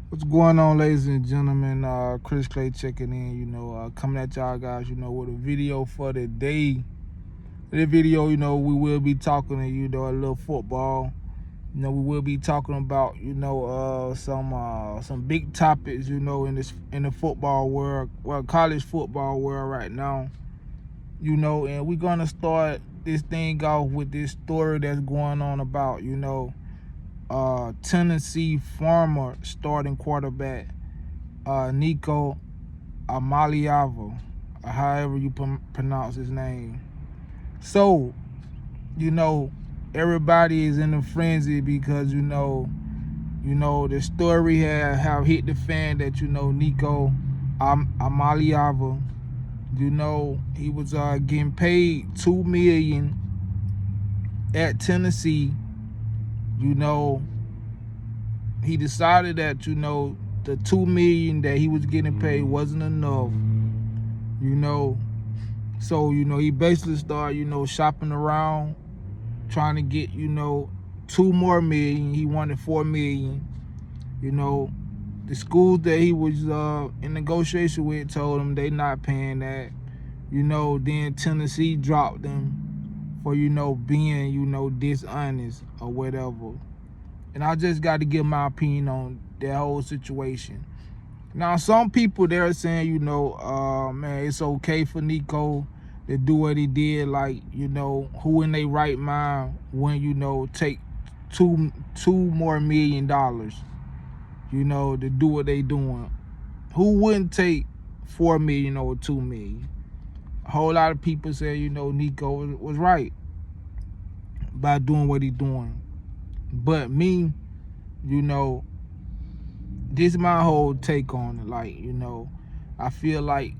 What's going on, ladies and gentlemen? Chris Clay checking in, coming at y'all guys, with a video for the day. In this video, we will be talking, a little football. We will be talking about, some big topics, in the football world, college football world right now. And we're gonna start this thing off with this story that's going on about, Tennessee former starting quarterback Nico Amaliava, or however you pronounce his name. So, everybody is in a frenzy because the story have hit the fan that Nico Amaliava, he was getting paid $2 million at Tennessee. He decided that the $2 million that he was getting paid wasn't enough. So he basically started shopping around, trying to get $2 more million. He wanted $4 million. The schools that he was in negotiation with told him they not paying that. Then Tennessee dropped him for being dishonest or whatever. And I just got to give my opinion on that whole situation. Now, some people they're saying, man, it's okay for Nico to do what he did. Like, who in their right mind when take two more $2 million, to do what they doing. Who wouldn't take $4 million over $2 million? A whole lot of people say, Nico was right by doing what he doing. But me, this is my whole take on it. Like, I feel like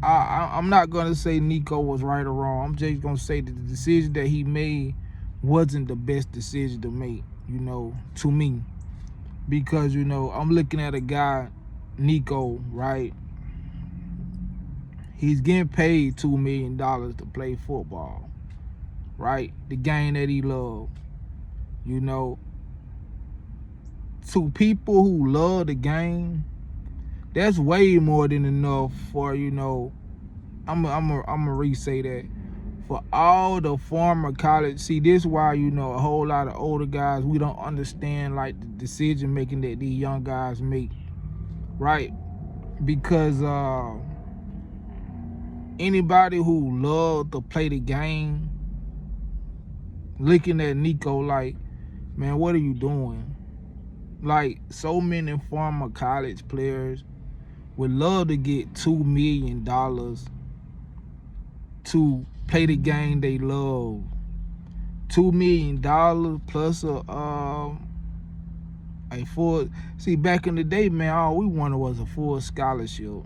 I'm not gonna say Nico was right or wrong. I'm just gonna say that the decision that he made wasn't the best decision to make, to me. Because, I'm looking at a guy, Nico, right? He's getting paid $2 million to play football, right? The game that he loves. To people who love the game, that's way more than enough for, I'm re-say that. For all the former college, see, this is why, a whole lot of older guys, we don't understand, like, the decision making that these young guys make, right? Because anybody who loved to play the game, looking at Nico like, man, what are you doing? Like, so many former college players would love to get $2 million to play the game they love. $2 million plus a full. See, back in the day, man, all we wanted was a full scholarship.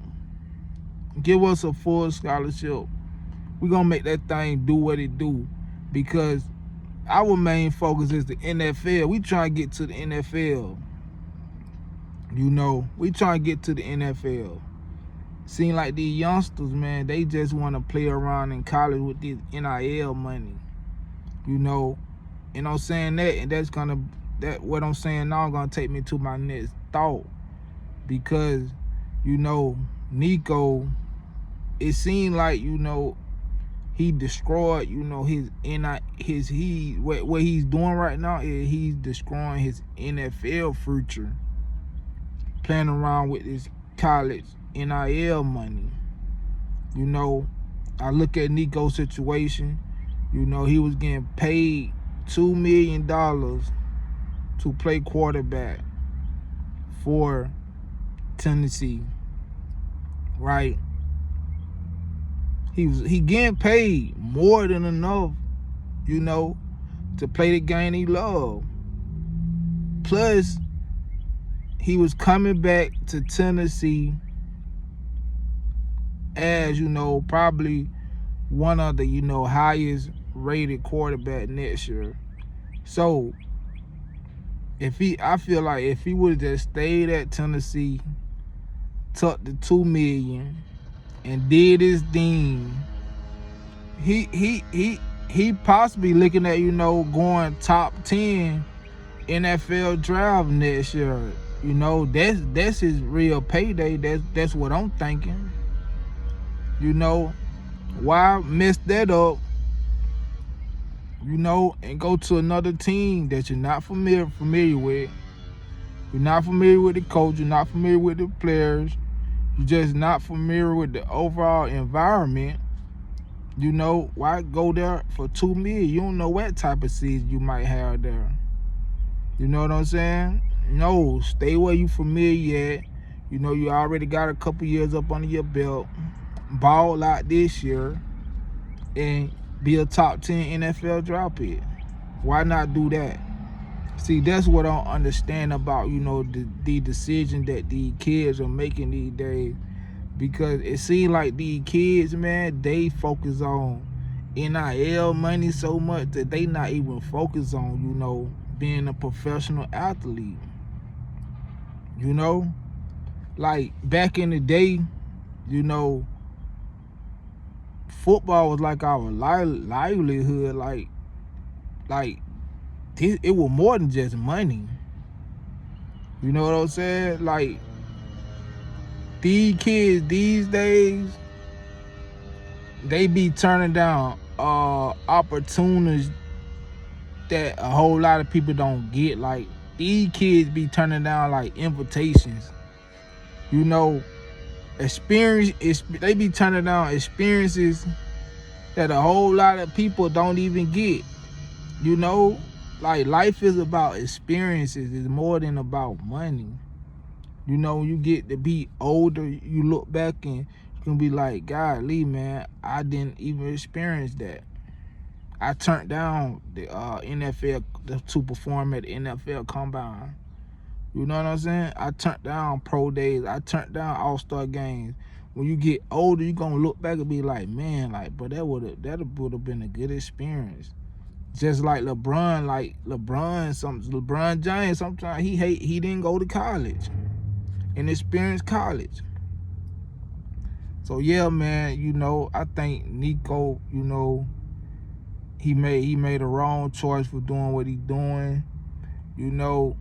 Give us a full scholarship. We're gonna make that thing do what it do, because our main focus is the NFL. We trying to get to the NFL. We trying to get to the NFL. Seem like these youngsters, man, they just want to play around in college with this NIL money. And I'm saying that, and what I'm saying now gonna take me to my next thought. Because, Nico, it seemed like, he destroyed, what he's doing right now is he's destroying his NFL future, playing around with his college NIL money. I look at Nico's situation, he was getting paid $2 million to play quarterback for Tennessee, right? He getting paid more than enough, to play the game he loved. Plus, he was coming back to Tennessee as, probably one of the, highest rated quarterback next year. So, I feel like if he would have just stayed at Tennessee, took the $2 million, and did his thing, he possibly looking at, going top 10 NFL draft next year. You know, that's his real payday. That's what I'm thinking. You know, why mess that up, you know, and go to another team that you're not familiar with. You're not familiar with the coach, you're not familiar with the players, you're just not familiar with the overall environment. You know, why go there for $2 million? You don't know what type of season you might have there. You know what I'm saying? No, stay where you familiar at. You know, you already got a couple years up under your belt. Ball out this year and be a top 10 NFL draft pick. Why not do that? See, that's what I don't understand about, you know, the decision that these kids are making these days. Because it seems like these kids, man, they focus on NIL money so much that they not even focused on, you know, being a professional athlete. You know? Like back in the day, you know, football was like our livelihood. Like it was more than just money. You know what I'm saying? Like these kids these days, they be turning down opportunities that a whole lot of people don't get. Like these kids be turning down like invitations. You know, they be turning down experiences that a whole lot of people don't even get. You know, like life is about experiences. It's more than about money. You know, when you get to be older, you look back and you can be like, golly, man, I didn't even experience that. I turned down the NFL to perform at the NFL Combine. You know what I'm saying? I turned down pro days. I turned down All-Star games. When you get older, you're gonna look back and be like, man, like, but that would have been a good experience. Just like LeBron James, sometimes he didn't go to college and experience college. So yeah, man, you know, I think Nico, you know, he made a wrong choice for doing what he's doing. You know,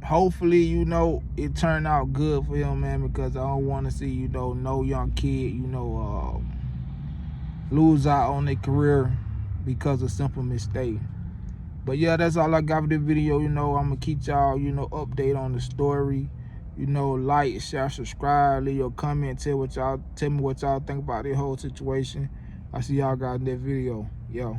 hopefully, you know, it turned out good for him, man, because I don't want to see, you know, no young kid, you know, lose out on their career because of simple mistake. But yeah, that's all I got for this video. You know, I'm gonna keep y'all, you know, update on the story. You know, like, share, subscribe, leave your comment, tell me what y'all think about this whole situation. I see y'all guys in that video. Yo.